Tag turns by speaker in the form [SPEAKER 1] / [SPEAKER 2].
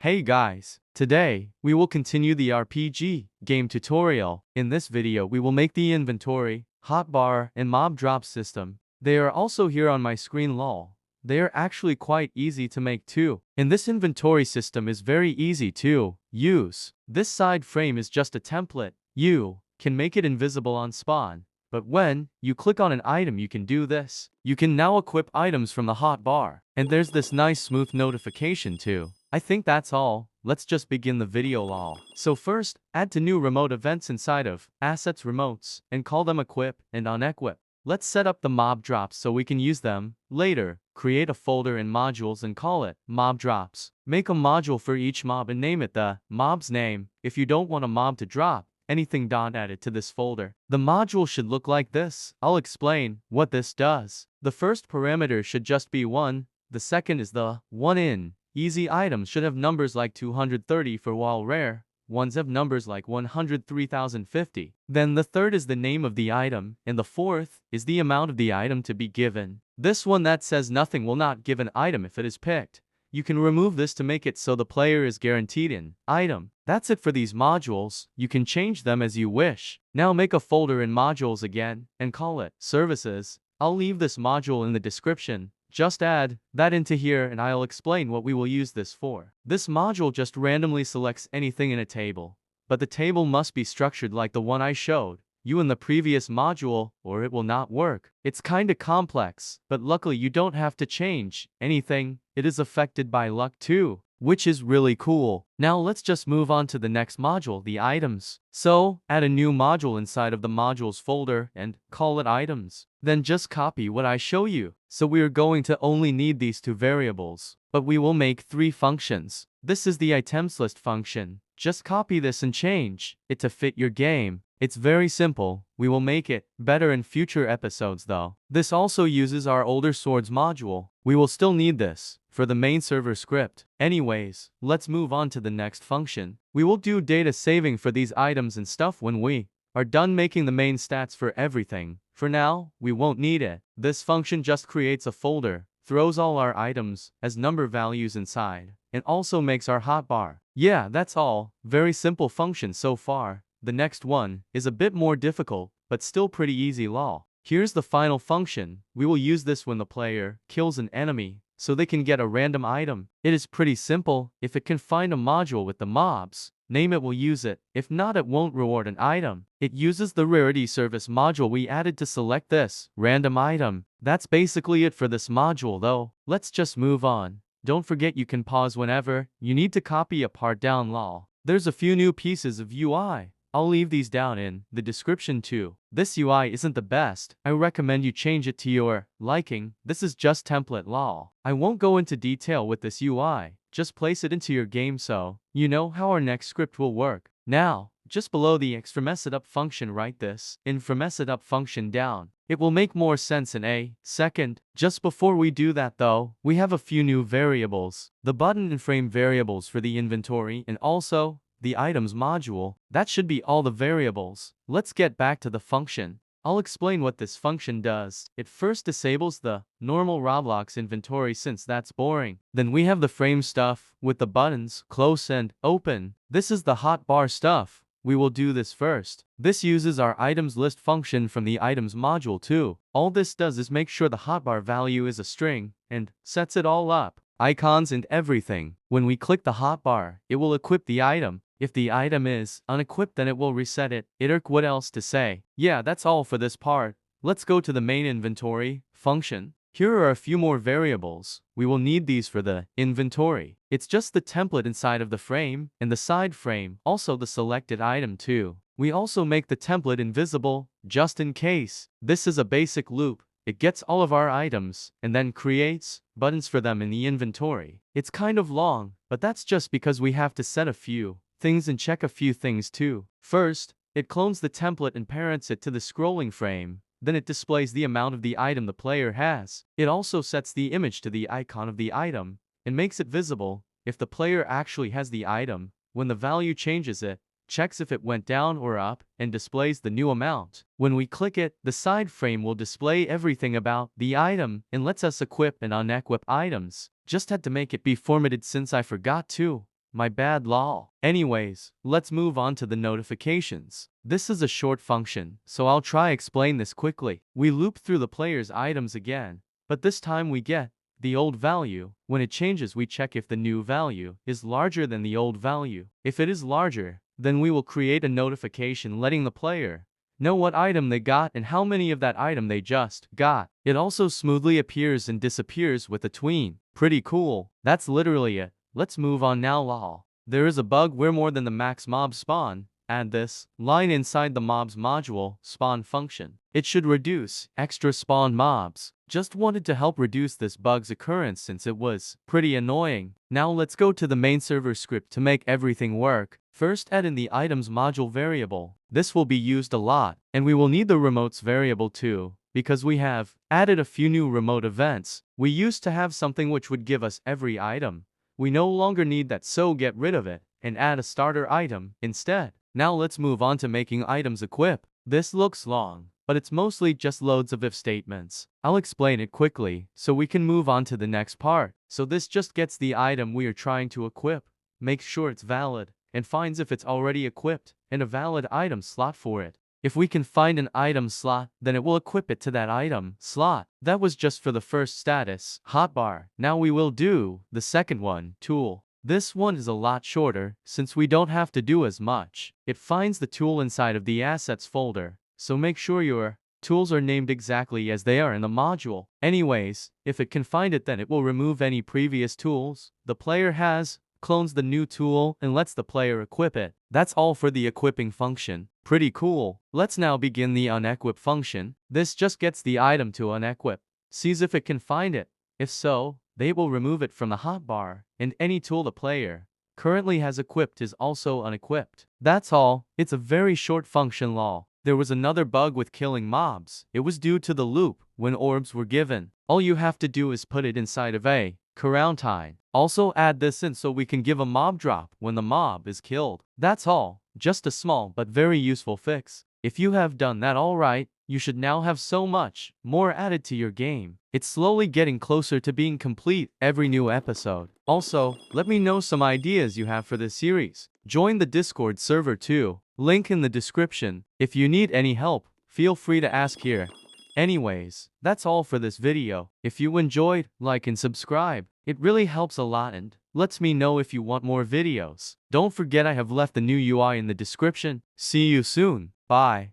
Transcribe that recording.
[SPEAKER 1] Hey guys, today we will continue the RPG game tutorial. In this video we will make the inventory, hotbar, and mob drop system. They are also here on my screen lol. They are actually quite easy to make too. And this inventory system is very easy to use. This side frame is just a template. You can make it invisible on spawn. But when you click on an item you can do this. You can now equip items from the hotbar. And there's this nice smooth notification too. I think that's all. Let's just begin the video lol. So first, add to new remote events inside of assets remotes and call them equip and unequip. Let's set up the mob drops so we can use them later. Create a folder in modules and call it mob drops. Make a module for each mob and name it the mob's name. If you don't want a mob to drop anything, add it to this folder. The module should look like this. I'll explain what this does. The first parameter should just be 1. The second is the 1 in. Easy items should have numbers like 230 for while rare ones have numbers like 103,050. Then the third is the name of the item, and the fourth is the amount of the item to be given. This one that says nothing will not give an item if it is picked. You can remove this to make it so the player is guaranteed an item. That's it for these modules. You can change them as you wish. Now make a folder in modules again and call it services. I'll leave this module in the description. Just add that into here and I'll explain what we will use this for. This module just randomly selects anything in a table, but the table must be structured like the one I showed you in the previous module or it will not work. It's kinda complex, but luckily you don't have to change anything. It is affected by luck too, which is really cool. Now let's just move on to the next module, the items. So, add a new module inside of the modules folder and call it items. Then just copy what I show you. So we are going to only need these two variables, but we will make 3 functions. This is the items list function. Just copy this and change it to fit your game. It's very simple. We will make it better in future episodes though. This also uses our older swords module. We will still need this for the main server script. Anyways, let's move on to the next function. We will do data saving for these items and stuff when we are done making the main stats for everything. For now, we won't need it. This function just creates a folder, throws all our items as number values inside, and also makes our hotbar. Yeah, that's all. Very simple function so far. The next one is a bit more difficult, but still pretty easy lol. Here's the final function. We will use this when the player kills an enemy, so they can get a random item. It is pretty simple. If it can find a module with the mobs, name it will use it. If not, it won't reward an item. It uses the Rarity service module we added to select this random item. That's basically it for this module though. Let's just move on. Don't forget you can pause whenever you need to copy a part down lol. There's a few new pieces of UI. I'll leave these down in the description too. This UI isn't the best. I recommend you change it to your liking. This is just template lol. I won't go into detail with this UI. Just place it into your game so you know how our next script will work. Now, just below the up function write this up function down. It will make more sense in a second. Just before we do that though, we have a few new variables. The button and frame variables for the inventory and also the items module. That should be all the variables. Let's get back to the function. I'll explain what this function does. It first disables the normal Roblox inventory since that's boring. Then we have the frame stuff with the buttons close and open. This is the hotbar stuff. We will do this first. This uses our items list function from the items module too. All this does is make sure the hotbar value is a string and sets it all up. Icons and everything. When we click the hotbar, it will equip the item. If the item is unequipped, then it will reset it. What else to say? Yeah, that's all for this part. Let's go to the main inventory function. Here are a few more variables. We will need these for the inventory. It's just the template inside of the frame and the side frame, also the selected item too. We also make the template invisible, just in case. This is a basic loop. It gets all of our items and then creates buttons for them in the inventory. It's kind of long, but that's just because we have to set a few things and check a few things too. First, it clones the template and parents it to the scrolling frame. Then it displays the amount of the item the player has. It also sets the image to the icon of the item and makes it visible if the player actually has the item. When the value changes, it checks if it went down or up and displays the new amount. When we click it, the side frame will display everything about the item and lets us equip and unequip items. Just had to make it be formatted since I forgot to. My bad lol. Anyways, let's move on to the notifications. This is a short function, so I'll try explain this quickly. We loop through the player's items again, but this time we get the old value. When it changes, we check if the new value is larger than the old value. If it is larger, then we will create a notification letting the player know what item they got and how many of that item they just got. It also smoothly appears and disappears with a tween. Pretty cool. That's literally it. Let's move on now lol. There is a bug where more than the max mob spawn. Add this line inside the mobs module spawn function. It should reduce extra spawn mobs. Just wanted to help reduce this bug's occurrence since it was pretty annoying. Now let's go to the main server script to make everything work. First, add in the items module variable. This will be used a lot, and we will need the remotes variable too, because we have added a few new remote events. We used to have something which would give us every item. We no longer need that, so get rid of it and add a starter item instead. Now let's move on to making items equip. This looks long, but it's mostly just loads of if statements. I'll explain it quickly so we can move on to the next part. So this just gets the item we are trying to equip, makes sure it's valid, and finds if it's already equipped and a valid item slot for it. If we can find an item slot, then it will equip it to that item slot. That was just for the first status, hotbar. Now we will do the second one, tool. This one is a lot shorter, since we don't have to do as much. It finds the tool inside of the assets folder, so make sure your tools are named exactly as they are in the module. Anyways, if it can find it, then it will remove any previous tools the player has, clones the new tool, and lets the player equip it. That's all for the equipping function. Pretty cool. Let's now begin the unequip function. This just gets the item to unequip, sees if it can find it. If so, they will remove it from the hotbar, and any tool the player currently has equipped is also unequipped. That's all. It's a very short function lol. There was another bug with killing mobs. It was due to the loop when orbs were given. All you have to do is put it inside of a quarantine. Also add this in so we can give a mob drop when the mob is killed. That's all. Just a small but very useful fix. If you have done that alright, you should now have so much more added to your game. It's slowly getting closer to being complete every new episode. Also, let me know some ideas you have for this series. Join the Discord server too. Link in the description. If you need any help, feel free to ask here. Anyways, that's all for this video. If you enjoyed, like and subscribe. It really helps a lot and lets me know if you want more videos. Don't forget I have left the new UI in the description. See you soon. Bye.